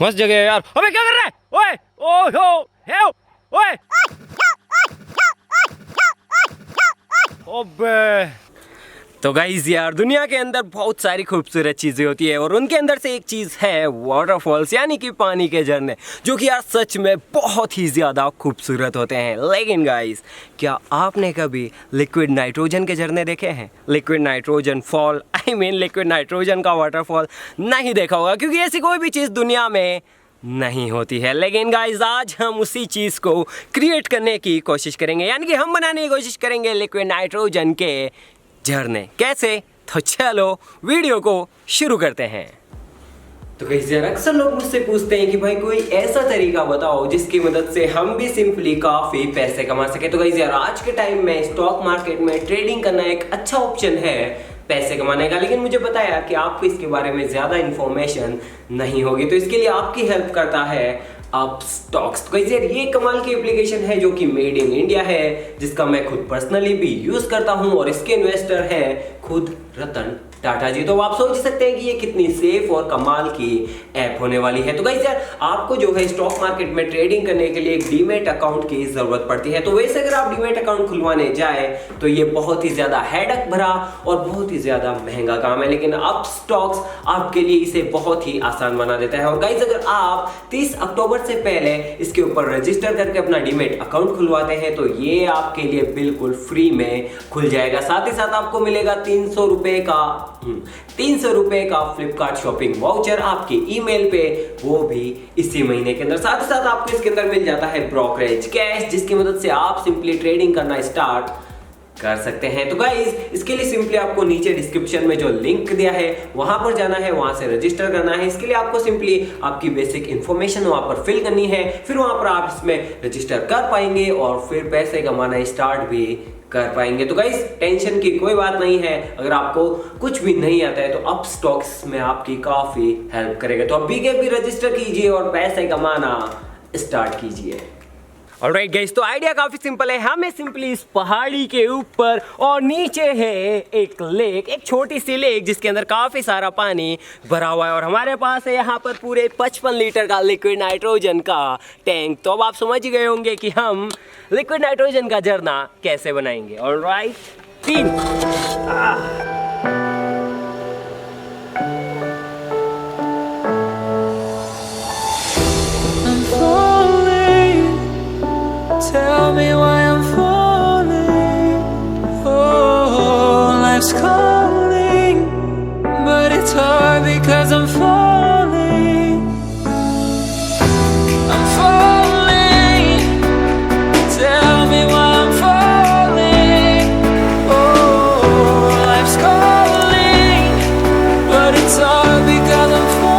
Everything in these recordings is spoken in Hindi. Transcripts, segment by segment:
मस्त जगह है यार। अबे क्या कर रहा है? ओए ओ हो हे ओए। अबे तो गाइस यार, दुनिया के अंदर बहुत सारी खूबसूरत चीज़ें होती है और उनके अंदर से एक चीज़ है वाटरफॉल्स, यानी कि पानी के झरने, जो कि यार सच में बहुत ही ज़्यादा खूबसूरत होते हैं। लेकिन गाइस, क्या आपने कभी लिक्विड नाइट्रोजन के झरने देखे हैं? Liquid nitrogen fall, I mean liquid nitrogen का वाटरफॉल नहीं देखा होगा, क्योंकि ऐसी कोई भी चीज़ दुनिया में नहीं होती है। लेकिन गाइस, आज हम उसी चीज़ को क्रिएट करने की कोशिश करेंगे, यानी कि हम बनाने की कोशिश करेंगे लिक्विड नाइट्रोजन के झरने। कैसे? तो चलो वीडियो को शुरू करते हैं। तो गाइस यार, अक्सर लोग मुझसे पूछते हैं कि भाई कोई ऐसा तरीका बताओ जिसकी मदद से हम भी सिंपली काफ़ी पैसे कमा सके। तो गाइस यार, आज के टाइम में स्टॉक मार्केट में ट्रेडिंग करना एक अच्छा ऑप्शन है पैसे कमाने का। लेकिन मुझे पता है यार कि आपको इसके बारे में ज़्यादा इन्फॉर्मेशन नहीं होगी, तो इसके लिए आपकी हेल्प करता है अपस्टॉक्स। तो गाइस यार, ये कमाल की एप्लीकेशन है जो कि मेड इन इंडिया है, जिसका मैं खुद पर्सनली भी यूज करता हूं और इसके इन्वेस्टर हैं खुद रतन टाटा जी। तो आप सोच सकते हैं कि ये कितनी सेफ और कमाल की ऐप होने वाली है। तो गाइस यार, आपको जो है स्टॉक मार्केट में ट्रेडिंग करने के लिए एक डीमैट अकाउंट की जरूरत पड़ती है। तो वैसे अगर आप डीमैट अकाउंट खुलवाने जाए तो ये बहुत ही ज्यादा हेडक भरा और बहुत ही ज्यादा महंगा काम है, लेकिन अपस्टॉक्स आपके लिए इसे बहुत ही आसान बना देता है। और गाइस, अगर आप 30 अक्टूबर से पहले इसके ऊपर रजिस्टर करके अपना डीमैट अकाउंट खुलवाते हैं तो ये आपके लिए बिल्कुल फ्री में खुल जाएगा। साथ ही साथ आपको मिलेगा 300 रुपए का फ्लिपकार्ट शॉपिंग वाउचर आपके ईमेल पे, वो भी इसी महीने के अंदर। साथ ही साथ आपको इसके अंदर मिल जाता है ब्रोकरेज कैश, जिसकी मदद से आप सिंपली ट्रेडिंग करना स्टार्ट कर सकते हैं। तो गाइस, इसके लिए सिंपली आपको नीचे डिस्क्रिप्शन में जो लिंक दिया है वहां पर जाना है, वहां से रजिस्टर करना है। इसके लिए आपको सिंपली आपकी बेसिक इंफॉर्मेशन वहां पर फिल करनी है, फिर वहां पर आप इसमें रजिस्टर कर पाएंगे और फिर पैसे कमाना स्टार्ट भी कर पाएंगे। तो गाइस, टेंशन की कोई बात नहीं है। अगर आपको कुछ भी नहीं आता है तो अपस्टॉक्स में आपकी काफी हेल्प करेगा। तो अभी के भी रजिस्टर कीजिए और पैसे कमाना स्टार्ट कीजिए। ऑलराइट गाइस, तो आइडिया काफी सिंपल है। हमें सिंपली इस पहाड़ी के ऊपर और नीचे है एक लेक, एक छोटी सी लेक जिसके अंदर काफी सारा पानी भरा हुआ है और हमारे पास है यहाँ पर पूरे 55 लीटर का लिक्विड नाइट्रोजन का टैंक। तो अब आप समझ गए होंगे कि हम लिक्विड नाइट्रोजन का झरना कैसे बनाएंगे। Alright, 3 Tell me why I'm falling. Oh, life's calling, but it's hard because I'm falling. I'm falling. Tell me why I'm falling. Oh, life's calling, but it's hard because I'm falling.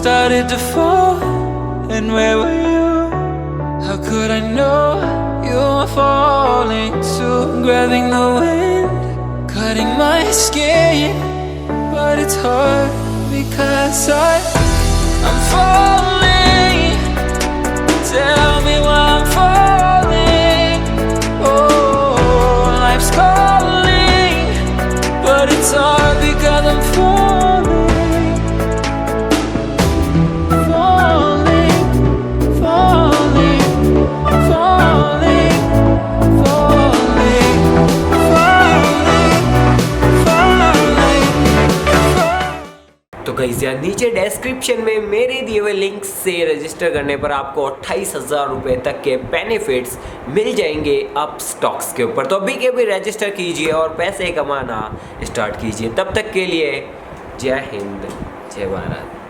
Started to fall, and where were you? How could I know you were falling too? Grabbing the wind, cutting my skin, but it's hard because I'm falling. Tell me why I'm falling. Oh, life's calling, but it's hard because I'm falling. Falling. Guys यार नीचे डिस्क्रिप्शन में मेरे दिए हुए लिंक से रजिस्टर करने पर आपको 28,000 रुपये तक के बेनिफिट्स मिल जाएंगे अप स्टॉक्स के ऊपर। तो अभी के भी रजिस्टर कीजिए और पैसे कमाना स्टार्ट कीजिए। तब तक के लिए जय हिंद, जय भारत।